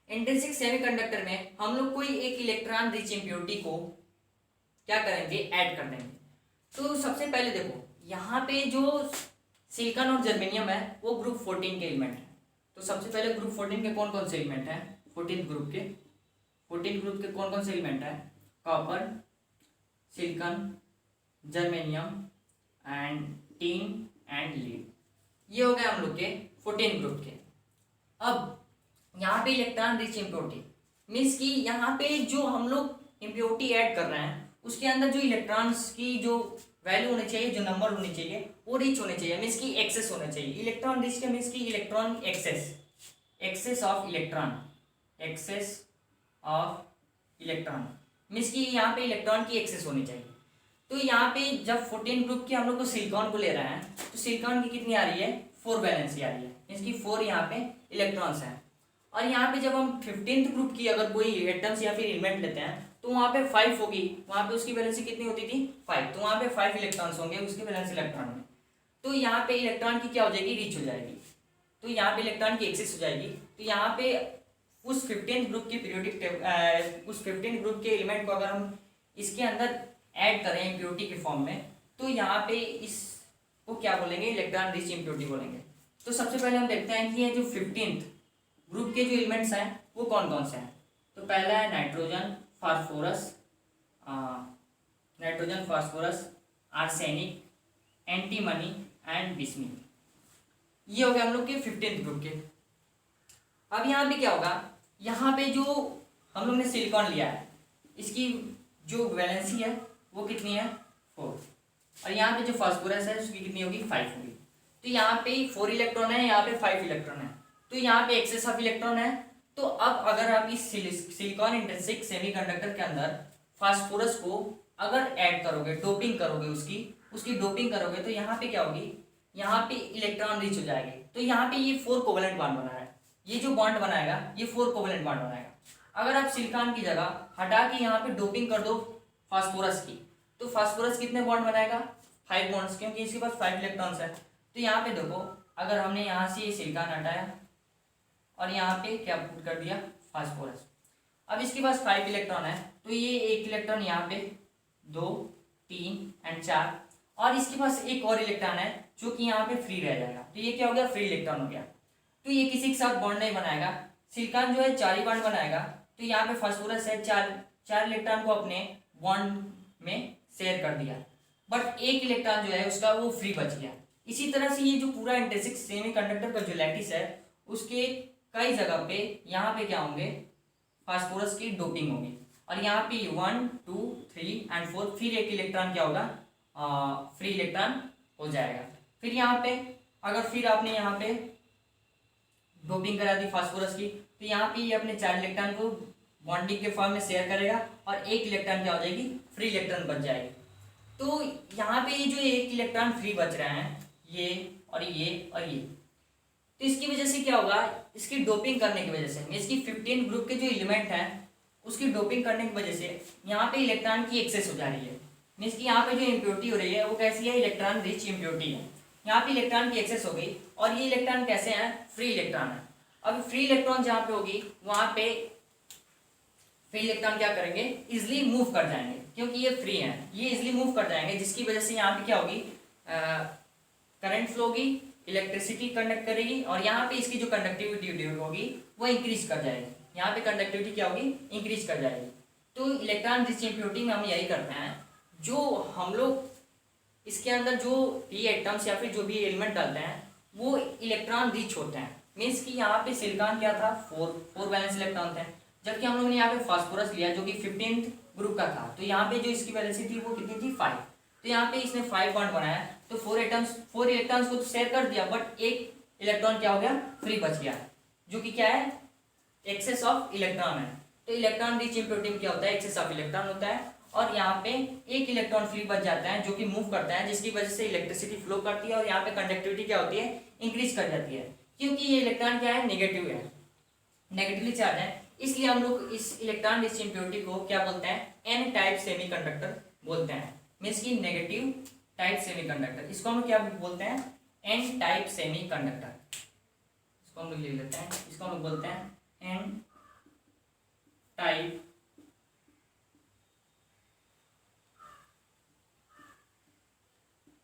इंट्रिंसिक सेमीकंडक्टर में हम लोग कोई एक इलेक्ट्रॉन रिच इम्प्योरिटी को क्या करेंगे, ऐड कर देंगे। तो सबसे पहले देखो यहाँ पे जो सिलिकॉन और जर्मेनियम है वो ग्रुप 14 के एलिमेंट है। तो सबसे पहले ग्रुप 14 के कौन कौन से एलिमेंट हैं, 14 ग्रुप के कौन कौन से एलिमेंट है, copper, silicon, germanium and tin and lead. ये हो गए हम लोग के 14 ग्रुप के। अब यहाँ पे इलेक्ट्रॉन रिच इम्प्योरिटी मीन्स कि यहाँ पे जो हम लोग इम्प्योरिटी ऐड कर रहे हैं उसके अंदर जो इलेक्ट्रॉन्स की जो वैल्यू होनी चाहिए, जो नंबर होनी चाहिए वो रिच होने चाहिए, मीन्स की एक्सेस होना चाहिए। इलेक्ट्रॉन रिच का मीन्स की electron excess of electron means की यहाँ पे इलेक्ट्रॉन की एक्सेस होनी चाहिए। तो यहाँ पे जब 14 ग्रुप के हम लोग को सिलिकॉन को ले रहे हैं तो सिलिकॉन की कितनी आ रही है, 4 वैलेंसी आ रही है, मीन्स की 4 यहाँ पे इलेक्ट्रॉन्स हैं। और यहाँ पे जब हम 15th ग्रुप की अगर कोई एटम्स या फिर एलिमेंट लेते हैं तो वहाँ पे 5 होगी, वहाँ पे उसकी वैलेंसी कितनी होती थी, 5। तो वहाँ पे 5 इलेक्ट्रॉन्स होंगे उसके वैलेंस इलेक्ट्रॉन में। तो यहाँ पे इलेक्ट्रॉन की क्या हो जाएगी, रिच हो जाएगी। तो यहाँ पे इलेक्ट्रॉन की एक्सेस हो जाएगी। तो यहाँ पे उस 15th ग्रुप की पीरियोडिक उस 15 ग्रुप के एलिमेंट को अगर हम इसके अंदर ऐड करें इम्प्योरिटी के फॉर्म में तो यहाँ पे इसको क्या बोलेंगे, इलेक्ट्रॉन रिच इम्प्योरिटी बोलेंगे। तो सबसे पहले हम देखते हैं कि ये जो 15th ग्रुप के जो एलिमेंट्स हैं वो कौन कौन से हैं। तो पहला है nitrogen, phosphorus, arsenic, antimony and bismuth. ये हो गया हम लोग के 15th ग्रुप के। अब यहाँ पे क्या होगा, यहाँ पे जो हम लोग ने सिलिकॉन लिया है इसकी जो वैलेंसी है वो कितनी है, 4। और यहाँ पे जो फास्फोरस है उसकी कितनी होगी, 5 होगी। तो यहाँ पे 4 इलेक्ट्रॉन है, यहाँ पे 5 इलेक्ट्रॉन है। तो यहाँ पे एक्सेस ऑफ इलेक्ट्रॉन है। तो अब अगर आप इस सिलिकॉन इंट्रिंसिक सेमीकंडक्टर के अंदर फास्फोरस को अगर ऐड करोगे, डोपिंग करोगे, उसकी डोपिंग करोगे तो यहाँ पे क्या होगी, यहाँ पे इलेक्ट्रॉन रिच हो जाएगी। तो यहाँ पे ये 4 कोवेलेंट बॉन्ड बना है, ये जो बॉन्ड बनाएगा ये 4 कोवेलेंट बॉन्ड बनाएगा। अगर आप सिलिकॉन की जगह हटा के यहाँ पे डोपिंग कर दो फास्फोरस की तो फास्फोरस कितने बॉन्ड बनाएगा, 5 बॉन्ड्स, क्योंकि इसके पास 5 इलेक्ट्रॉन्स है। तो यहाँ पे देखो अगर हमने यहाँ से ये सिलिकॉन हटाया और यहाँ पे क्या पुट कर दिया, फास्फोरस। अब इसके पास 5 इलेक्ट्रॉन है, तो ये 1 इलेक्ट्रॉन यहाँ पे, 2 3 एंड 4, और इसके पास एक और इलेक्ट्रॉन है जो कि यहाँ पे फ्री रह जाएगा, तो ये क्या हो गया, फ्री इलेक्ट्रॉन हो गया। तो ये किसी के साथ बॉन्ड नहीं बनाएगा, सिलिकॉन जो है 4 ही बॉन्ड बनाएगा। तो यहाँ पे फास्फोरस है, चार इलेक्ट्रॉन को अपने बॉन्ड में शेयर कर दिया, बट एक इलेक्ट्रॉन जो है उसका वो फ्री बच गया। इसी तरह से ये जो पूरा इंट्रिंसिक सेमीकंडक्टर का जो लैटिस है उसके कई जगह पे यहाँ पे क्या होंगे, फास्फोरस की डोपिंग होगी, और यहाँ पे 1 2 3 एंड 4 फिर एक इलेक्ट्रॉन क्या होगा, फ्री इलेक्ट्रॉन हो जाएगा। फिर यहाँ पे अगर फिर आपने यहाँ पे डोपिंग करा दी फास्फोरस की, तो यहाँ पे ये अपने 4 इलेक्ट्रॉन को बॉन्डिंग के फॉर्म में शेयर करेगा और एक इलेक्ट्रॉन क्या हो जाएगी, फ्री इलेक्ट्रॉन बच जाएगी। तो यहाँ पे ये जो एक इलेक्ट्रॉन फ्री बच रहे हैं, ये और ये और ये, तो इसकी वजह से क्या होगा, इसकी डोपिंग करने की वजह से, इसकी 15 ग्रुप के जो एलिमेंट हैं उसकी डोपिंग करने की वजह से यहाँ पे इलेक्ट्रॉन की एक्सेस हो जा रही है। मीन्स कि यहाँ पे जो इम्प्योरिटी हो रही है वो कैसी है, इलेक्ट्रॉन रिच इम्प्योरिटी है। यहाँ पे इलेक्ट्रॉन की एक्सेस हो गई, और ये इलेक्ट्रॉन कैसे हैं, फ्री इलेक्ट्रॉन है। अब फ्री इलेक्ट्रॉन जहाँ पे होगी वहाँ पे फ्री इलेक्ट्रॉन क्या करेंगे, इजिली मूव कर जाएंगे, क्योंकि ये फ्री हैं, ये इजिली मूव कर जाएंगे, जिसकी वजह से यहाँ पे क्या होगी, करंट फ्लो होगी, इलेक्ट्रिसिटी कंडक्ट करेगी, और यहाँ पे इसकी जो कंडक्टिविटी होगी वो इंक्रीज कर जाएगी। यहाँ पे कंडक्टिविटी क्या होगी, इंक्रीज कर जाएगी। तो इलेक्ट्रॉन रिच इम्प्योरिटी में हम यही करते हैं, जो हम लोग इसके अंदर जो पी एटम्स या फिर जो भी एलिमेंट डालते हैं वो इलेक्ट्रॉन रिच होते हैं। मीन्स कि यहाँ पे सिलिकॉन क्या था, 4 वैलेंस इलेक्ट्रॉन थे, जबकि हम लोगों ने यहाँ पे फास्फोरस लिया जो कि 15th ग्रुप का था, तो यहाँ पे जो इसकी वैलेंसी थी वो कितनी थी, 5। तो यहाँ पे इसने 5 बॉन्ड बनाया, तो 4 इलेक्ट्रॉन्स को तो शेयर कर दिया, बट एक इलेक्ट्रॉन क्या हो गया, फ्री बच गया, जो कि क्या है, एक्सेस ऑफ इलेक्ट्रॉन है। तो इलेक्ट्रॉन रिच इम्प्योरिटी में क्या होता है, एक्सेस ऑफ इलेक्ट्रॉन होता है, और यहाँ पे एक इलेक्ट्रॉन फ्री बच जाता है जो कि मूव करता है, जिसकी वजह से इलेक्ट्रिसिटी फ्लो करती है, और यहाँ पे कंडक्टिविटी क्या होती है, इंक्रीज कर जाती है, क्योंकि ये इलेक्ट्रॉन क्या है, नेगेटिव है, नेगेटिवली चार्ज है। इसलिए हम लोग इस इलेक्ट्रॉन रिच इम्प्योरिटी को क्या बोलते हैं, एन टाइप सेमीकंडक्टर बोलते हैं। मीन्स की नेगेटिव टाइप सेमीकंडक्टर, इसको हम लोग क्या बोलते हैं, एन टाइप सेमीकंडक्टर। इसको हम लोग लिख लेते हैं, इसको हम लोग बोलते हैं एन टाइप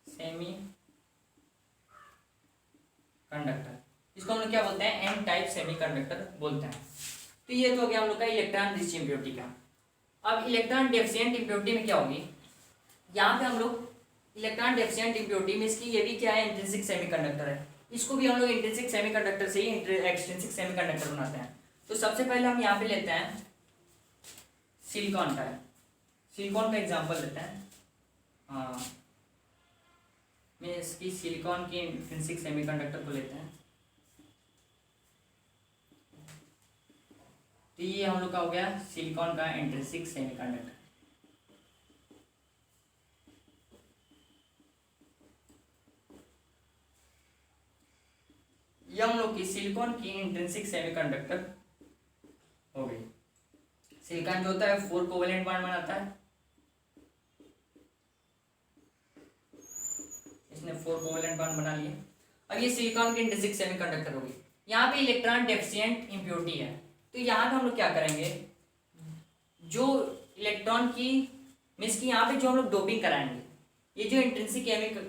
सेमी कंडक्टर, इसको हम लोग क्या बोलते हैं, एन टाइप सेमीकंडक्टर बोलते हैं। तो ये तो हो गया हम लोग का इलेक्ट्रॉन रिच इम्प्योरिटी का। अब इलेक्ट्रॉन डेफिशिएंट इम्प्योरिटी में क्या होगी, यहाँ पे हम लोग इलेक्ट्रॉन डेफिशिएंट इम्प्योरिटी में इसकी ये भी क्या है, इंट्रिंसिक सेमीकंडक्टर है, इसको भी हम लोग इंट्रिंसिक सेमीकंडक्टर से ही एक्सट्रिंसिक सेमीकंडक्टर बनाते हैं। तो सबसे पहले हम यहाँ पे लेते हैं सिलिकॉन का, सिलिकॉन का एग्जांपल लेते हैं। हाँ, मैं इसकी सिलिकॉन की इंट्रिंसिक सेमीकंडक्टर को लेते हैं। तो ये हम लोग का हो गया सिलिकॉन का इंट्रिंसिक सेमीकंडक्टर। ये हम लोग की सिलिकॉन की इंट्रिंसिक सेमीकंडक्टर हो गई। सिलिकॉन जो होता है 4 कोवेलेंट बॉन्ड बनाता है, इसने 4 कोवेलेंट बॉन्ड बना लिए। अब ये सिलिकॉन की इंट्रिंसिक सेमीकंडक्टर होगी। यहाँ पे इलेक्ट्रॉन डेफिशिएंट इम्प्योरिटी है, तो यहाँ पे हम लोग क्या करेंगे, जो इलेक्ट्रॉन की मीन्स की यहाँ पे जो हम लोग डोपिंग कराएंगे, ये जो इंट्रिंसिक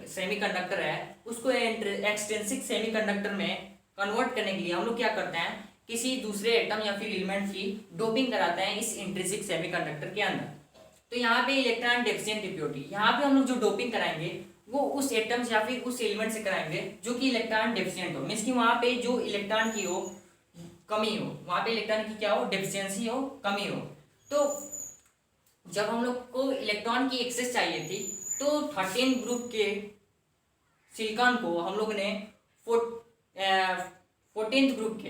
सेमीकंडक्टर है उसको एक्सट्रिंसिक सेमीकंडक्टर में कन्वर्ट करने के लिए हम लोग क्या करते हैं, किसी दूसरे एटम या फिर एलिमेंट की डोपिंग कराते हैं इस इंट्रिंसिक सेमीकंडक्टर के अंदर। तो यहाँ पे इलेक्ट्रॉन डेफिशिएंट इम्प्योरिटी, यहाँ पे हम लोग जो डोपिंग कराएंगे वो उस एटम्स या फिर उस एलिमेंट से कराएंगे जो कि इलेक्ट्रॉन डेफिशिएंट हो, मीन्स कि वहाँ पे जो इलेक्ट्रॉन की हो कमी हो, वहाँ पे इलेक्ट्रॉन की क्या हो, डेफिशिएंसी हो, कमी हो। तो जब हम लोग को इलेक्ट्रॉन की एक्सेस चाहिए थी, तो 13 ग्रुप के सिलिकॉन को हम लोग ने 14th ग्रुप के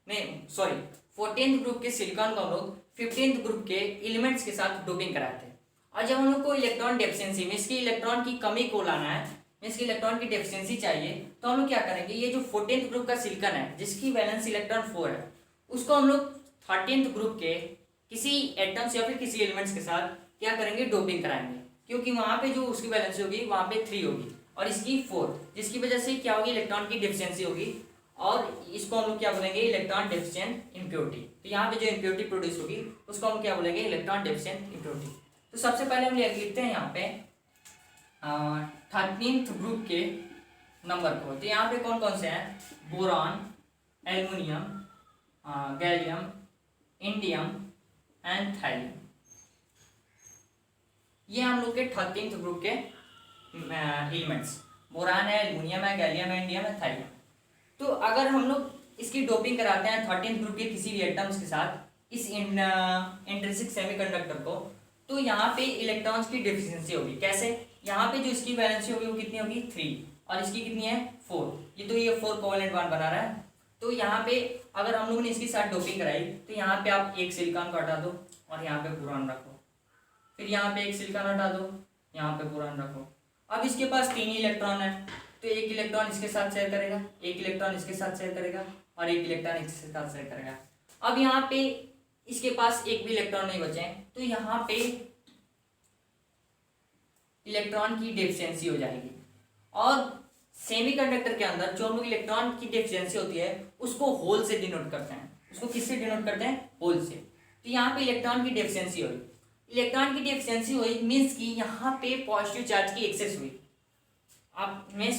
नहीं सॉरी 14th ग्रुप के सिलिकॉन को हम लोग 15th ग्रुप के एलिमेंट्स के साथ डोपिंग कराए थे। और जब हम लोग को इलेक्ट्रॉन डेफिशिएंसी मीन्स की इलेक्ट्रॉन की कमी को लाना है, मीन्स की इलेक्ट्रॉन की डेफिशिएंसी चाहिए, तो हम लोग क्या करेंगे, ये जो 14th ग्रुप का सिलिकॉन है जिसकी वैलेंस इलेक्ट्रॉन 4 है, उसको हम लोग 13th ग्रुप के किसी एटम्स या फिर किसी एलिमेंट्स के साथ क्या करेंगे, डोपिंग कराएंगे, क्योंकि वहाँ पे जो उसकी वैलेंसी होगी वहाँ पे 3 होगी और इसकी 4, जिसकी वजह से क्या होगी, इलेक्ट्रॉन की डिफिशियंसी होगी और इसको हम लोग क्या बोलेंगे, इलेक्ट्रॉन डेफिशिएंट इम्प्योरिटी। तो यहाँ पे जो इम्प्योरिटी प्रोड्यूस होगी उसको हम क्या बोलेंगे, इलेक्ट्रॉन डेफिशिएंट इम्प्योरिटी। तो सबसे पहले हम लिखते हैं यहाँ पे 13th ग्रुप के नंबर को। तो यहाँ पे कौन कौन से हैं, boron, aluminium, gallium, indium and thallium. ये हम लोग के 13th ग्रुप के एलिमेंट्स, बोरान है, एल्युमिनियम है, गैलियम है, इंडियम है, थाइलियम। तो अगर हम लोग इसकी डोपिंग कराते हैं 13th ग्रुप के किसी भी एटम्स के साथ इस इंट्रिंसिक सेमीकंडक्टर को, तो यहाँ पे इलेक्ट्रॉन्स की डिफिशियंसी होगी। कैसे, यहाँ पे जो इसकी वैलेंसी होगी वो कितनी होगी, 3, और इसकी कितनी है, 4। ये 4 कोवेलेंट बॉन्ड बना रहा है। तो यहाँ पे अगर हम लोगों ने इसके साथ डोपिंग कराई तो यहाँ पे आप एक सिलिकॉन को हटा दो और यहाँ पे बोरान रखो, फिर यहाँ पे एक सिलिकॉन हटा दो, यहाँ पे बोरान रखो। अब इसके पास 3 ही इलेक्ट्रॉन है, तो एक इलेक्ट्रॉन इसके साथ शेयर करेगा, एक इलेक्ट्रॉन इसके साथ शेयर करेगा और एक इलेक्ट्रॉन इसके साथ शेयर करेगा। अब यहाँ पे इसके पास एक भी इलेक्ट्रॉन नहीं बचे, तो यहाँ पे इलेक्ट्रॉन की डेफिशिएंसी हो जाएगी। और सेमीकंडक्टर के अंदर जो हम लोग इलेक्ट्रॉन की डेफिशिएंसी होती है उसको होल से डिनोट करते हैं। उसको किससे डिनोट करते हैं, होल से। तो यहाँ पे इलेक्ट्रॉन की डेफिशिएंसी हुई, इलेक्ट्रॉन की डेफिशिएंसी हुई मीन्स कि यहाँ पे पॉजिटिव चार्ज की एक्सेस हुई। आपने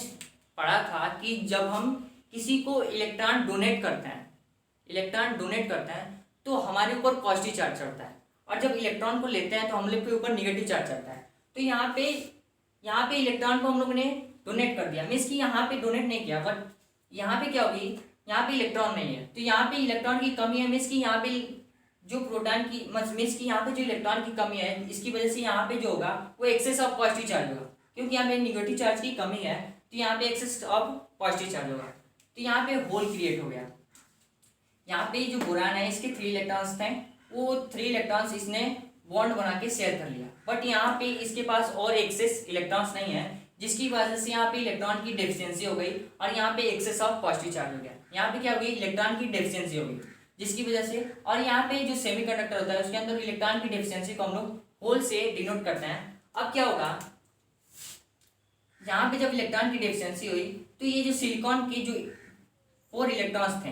पढ़ा था कि जब हम किसी को इलेक्ट्रॉन डोनेट करते हैं तो हमारे ऊपर पॉजिटिव चार्ज चढ़ता है, और जब इलेक्ट्रॉन को लेते हैं तो हम लोग के ऊपर निगेटिव चार्ज चढ़ता है। तो यहाँ पे इलेक्ट्रॉन को हम लोग ने डोनेट कर दिया, मीन्स कि यहाँ पे डोनेट नहीं किया, बट यहाँ पे क्या होगी, यहाँ पे इलेक्ट्रॉन नहीं है, तो यहाँ पे इलेक्ट्रॉन की कमी है। मीन्स कि यहाँ पे जो प्रोटॉन की मीन्स कि यहाँ पे जो इलेक्ट्रॉन की कमी है, इसकी वजह से यहाँ पे जो होगा वो एक्सेस ऑफ पॉजिटिव चार्ज होगा, क्योंकि यहाँ पे निगेटिव चार्ज की कमी है, तो यहाँ पे एक्सेस ऑफ पॉजिटिव चार्ज होगा। तो यहाँ पे होल क्रिएट हो गया। यहाँ पे जो बोरान है इसके 3 इलेक्ट्रॉन्स थे, वो 3 इलेक्ट्रॉन्स इसने बॉन्ड बना के शेयर कर लिया, बट यहाँ पे इसके पास और एक्सेस इलेक्ट्रॉन्स नहीं है, जिसकी वजह से यहाँ पे इलेक्ट्रॉन की डेफिशिएंसी हो गई और यहाँ पे एक्सेस ऑफ पॉजिटिव चार्ज हो गया। यहाँ पे क्या हो गई, इलेक्ट्रॉन की डेफिशिएंसी हो गई, जिसकी वजह से, और यहाँ पे जो सेमीकंडक्टर होता है उसके अंदर इलेक्ट्रॉन की डेफिशिएंसी को हम लोग होल से डिनोट करते हैं। अब क्या होगा, यहाँ पे जब इलेक्ट्रॉन की डेफिशिएंसी हुई तो ये जो सिलिकॉन के जो 4 इलेक्ट्रॉन्स थे,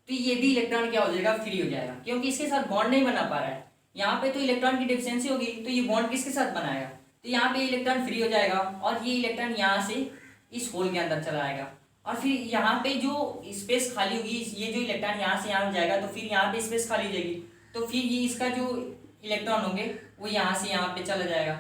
तो ये भी इलेक्ट्रॉन क्या हो जाएगा, फ्री हो जाएगा, क्योंकि इसके साथ बॉन्ड नहीं बना पा रहा है। यहाँ पे तो इलेक्ट्रॉन की डेफिशिएंसी होगी, तो ये बॉन्ड किसके साथ बनाएगा, तो यहाँ पे इलेक्ट्रॉन फ्री हो जाएगा और ये इलेक्ट्रॉन यहाँ से इस होल के अंदर चला आएगा, और फिर यहाँ पे जो स्पेस खाली होगी, ये जो इलेक्ट्रॉन यहाँ से यहाँ जाएगा तो फिर यहाँ पे स्पेस खाली हो जाएगी, तो फिर ये इसका जो इलेक्ट्रॉन होंगे वो यहाँ से यहाँ पे चला जाएगा।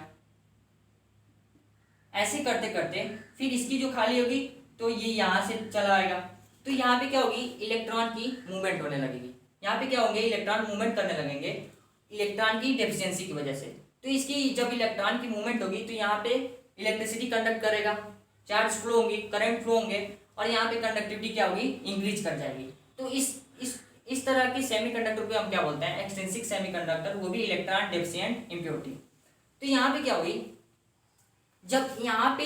ऐसे करते करते फिर इसकी जो खाली होगी तो ये यहाँ से चला आएगा, तो यहाँ पे क्या होगी, इलेक्ट्रॉन की मूवमेंट होने लगेगी। यहाँ पे क्या होंगे, इलेक्ट्रॉन मूवमेंट करने लगेंगे इलेक्ट्रॉन की डेफिशिएंसी की वजह से। तो इसकी जब इलेक्ट्रॉन की मूवमेंट होगी तो यहाँ पे इलेक्ट्रिसिटी कंडक्ट करेगा, चार्ज फ्लो होंगी, करंट फ्लो होंगे, और यहाँ पे कंडक्टिविटी क्या होगी, इंक्रीज कर जाएगी। तो इस तरह के सेमीकंडक्टर को हम क्या बोलते हैं, एक्सट्रिंसिक सेमीकंडक्टर, वो भी इलेक्ट्रॉन डेफिशिएंट इम्प्योरिटी। तो यहाँ पे क्या हुई, जब यहाँ पे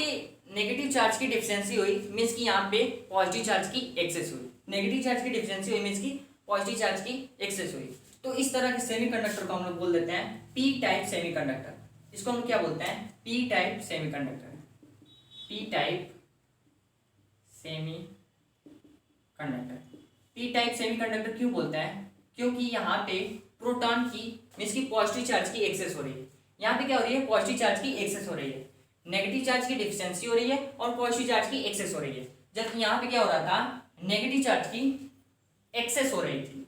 नेगेटिव चार्ज की डेफिशिएंसी हुई मीन्स कि यहाँ पे पॉजिटिव चार्ज की एक्सेस हुई, नेगेटिव चार्ज की डेफिशिएंसी हुई मीन्स कि पॉजिटिव चार्ज की एक्सेस हुई। तो इस तरह के सेमीकंडक्टर को हम लोग बोल देते हैं पी टाइप सेमीकंडक्टर। इसको हम क्या बोलते हैं, P type semiconductor. P type semiconductor, P type semiconductor क्यों बोलते हैं, क्योंकि यहाँ पे प्रोटॉन की मीन्स की पॉजिटिव चार्ज की एक्सेस हो रही है। यहाँ पे क्या हो रही है, पॉजिटिव चार्ज की एक्सेस हो रही है, नेगेटिव चार्ज की डिफिशिएंसी हो रही है और पॉजिटिव चार्ज की एक्सेस हो रही है। जब यहाँ पे क्या हो रहा था, नेगेटिव चार्ज की एक्सेस हो रही थी,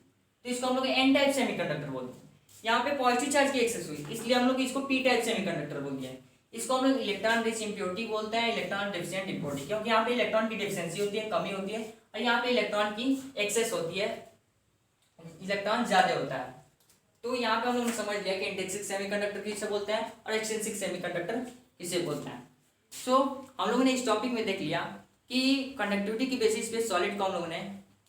तो इसको हम लोग एन टाइप सेमीकंडक्टर बोलते हैं। यहाँ पे पॉजिटिव चार्ज की एक्सेस हुई, इसलिए हम लोग इसको पी टाइप सेमीकंडक्टर बोल दिया है। इसको हम लोग इलेक्ट्रॉन रिच इम्प्योरिटी बोलते हैं, इलेक्ट्रॉन डेफिशिएंट इम्प्योरिटी, क्योंकि यहाँ पे इलेक्ट्रॉन की डेफिशिएंसी होती है, कमी होती है, और यहाँ पे इलेक्ट्रॉन की एक्सेस होती है, इलेक्ट्रॉन ज्यादा होता है। तो यहाँ पे हम लोग समझ लिया कि इंट्रिंसिक सेमीकंडक्टर किसे बोलते हैं और एक्सट्रिंसिक सेमीकंडक्टर किसे बोलते हैं। सो हम लोगों ने इस टॉपिक में देख लिया कि कंडक्टिविटी की बेसिस पे सॉलिड को हम लोगों ने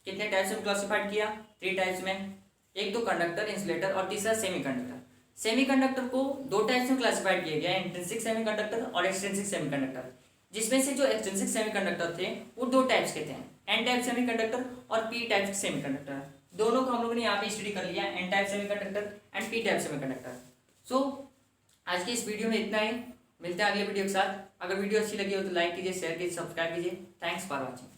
कितने टाइप्स में क्लासिफाइड किया, 3 टाइप्स में, एक तो कंडक्टर, इंसुलेटर और तीसरा सेमीकंडक्टर। सेमीकंडक्टर को 2 टाइप्स में क्लासिफाइड किया गया है, इंट्रिंसिक सेमीकंडक्टर और एक्सट्रिंसिक सेमीकंडक्टर, जिसमें से जो एक्सट्रिंसिक सेमीकंडक्टर थे वो 2 टाइप्स के थे, एन टाइप सेमीकंडक्टर और पी टाइप सेमीकंडक्टर। दोनों को हम लोगों ने यहाँ पे स्टडी कर लिया, N type semiconductor and P type semiconductor. So आज की इस वीडियो में इतना ही। मिलते हैं अगले वीडियो के साथ। अगर वीडियो अच्छी लगी हो तो लाइक कीजिए, शेयर कीजिए, सब्सक्राइब कीजिए। Thanks for watching.